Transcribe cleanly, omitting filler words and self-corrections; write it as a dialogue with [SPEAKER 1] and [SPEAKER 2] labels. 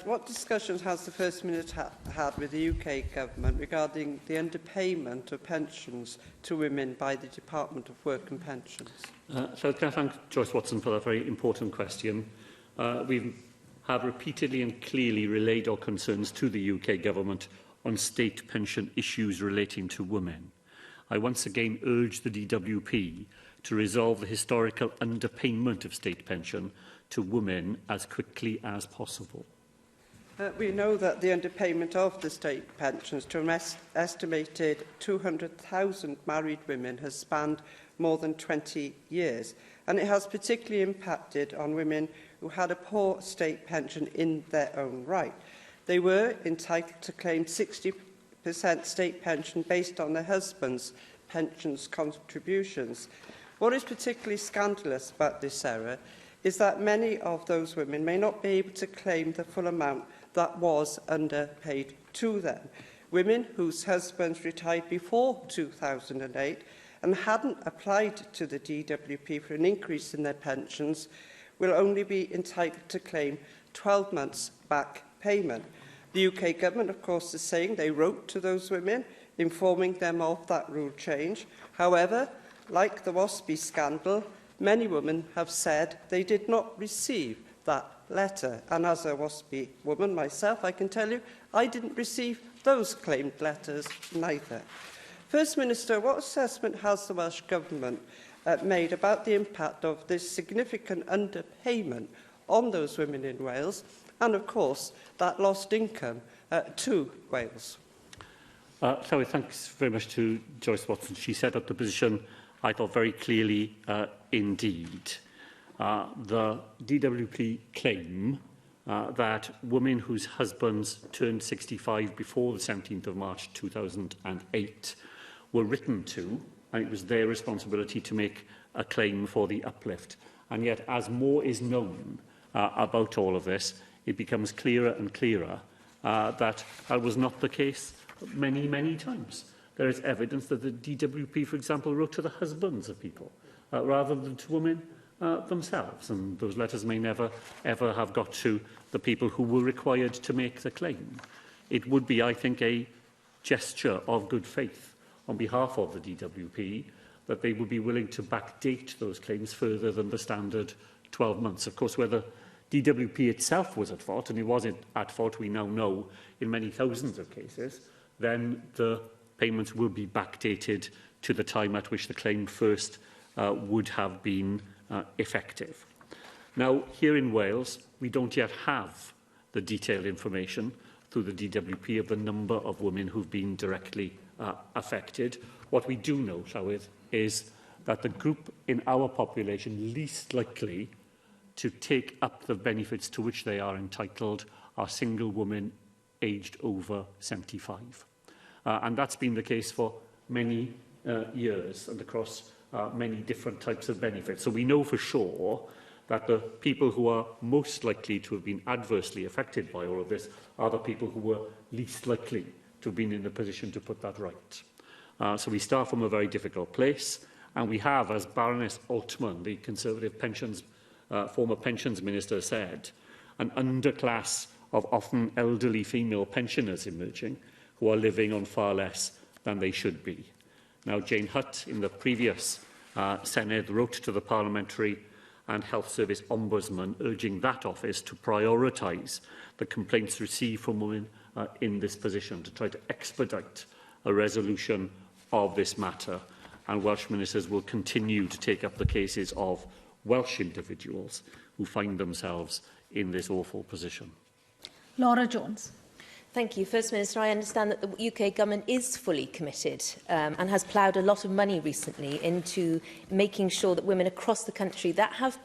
[SPEAKER 1] What discussions has the First Minister had with the UK Government regarding the underpayment of pensions to women by the Department of Work and Pensions?
[SPEAKER 2] So can I thank Joyce Watson for that very important question. We have repeatedly and clearly relayed our concerns to the UK Government on state pension issues relating to women. I once again urge the DWP to resolve the historical underpayment of state pension to women as quickly as possible.
[SPEAKER 1] We know that the underpayment of the state pensions to an estimated 200,000 married women has spanned more than 20 years, and it has particularly impacted on women who had a poor state pension in their own right. They were entitled to claim 60% state pension based on their husband's pensions contributions. What is particularly scandalous about this error is that many of those women may not be able to claim the full amount that was underpaid to them. Women whose husbands retired before 2008 and hadn't applied to the DWP for an increase in their pensions will only be entitled to claim 12 months back payment. The UK Government, of course, is saying they wrote to those women, informing them of that rule change. However, like the WASPI scandal, many women have said they did not receive that letter. And as a WASPI woman myself, I can tell you I didn't receive those claimed letters neither. First Minister, what assessment has the Welsh Government made about the impact of this significant underpayment on those women in Wales and, of course, that lost income to Wales?
[SPEAKER 2] So thanks very much to Joyce Watson. She set up the position, I thought, very clearly indeed. The DWP claim that women whose husbands turned 65 before the 17th of March 2008 were written to, and it was their responsibility to make a claim for the uplift. And yet, as more is known about all of this, it becomes clearer and clearer that that was not the case many, many times. There is evidence that the DWP, for example, wrote to the husbands of people rather than to women themselves, and those letters may never, ever have got to the people who were required to make the claim. It would be, I think, a gesture of good faith on behalf of the DWP that they would be willing to backdate those claims further than the standard 12 months. Of course, whether DWP itself was at fault, and it was at fault, we now know, in many thousands of cases, then the payments will be backdated to the time at which the claim first would have been effective. Now, here in Wales, we don't yet have the detailed information through the DWP of the number of women who've been directly affected. What we do know, Llywyd, is that the group in our population least likely to take up the benefits to which they are entitled are single women aged over 75. And that's been the case for many years and across many different types of benefits. So we know for sure that the people who are most likely to have been adversely affected by all of this are the people who were least likely to have been in a position to put that right. So we start from a very difficult place, and we have, as Baroness Altman, the Conservative former Pensions Minister, said, an underclass of often elderly female pensioners emerging who are living on far less than they should be. Now, Jane Hutt, in the previous Senedd, wrote to the Parliamentary and Health Service Ombudsman urging that office to prioritise the complaints received from women in this position to try to expedite a resolution of this matter. And Welsh ministers will continue to take up the cases of Welsh individuals who find themselves in this awful position.
[SPEAKER 3] Laura Jones.
[SPEAKER 4] Thank you. First Minister, I understand that the UK Government is fully committed and has ploughed a lot of money recently into making sure that women across the country that have been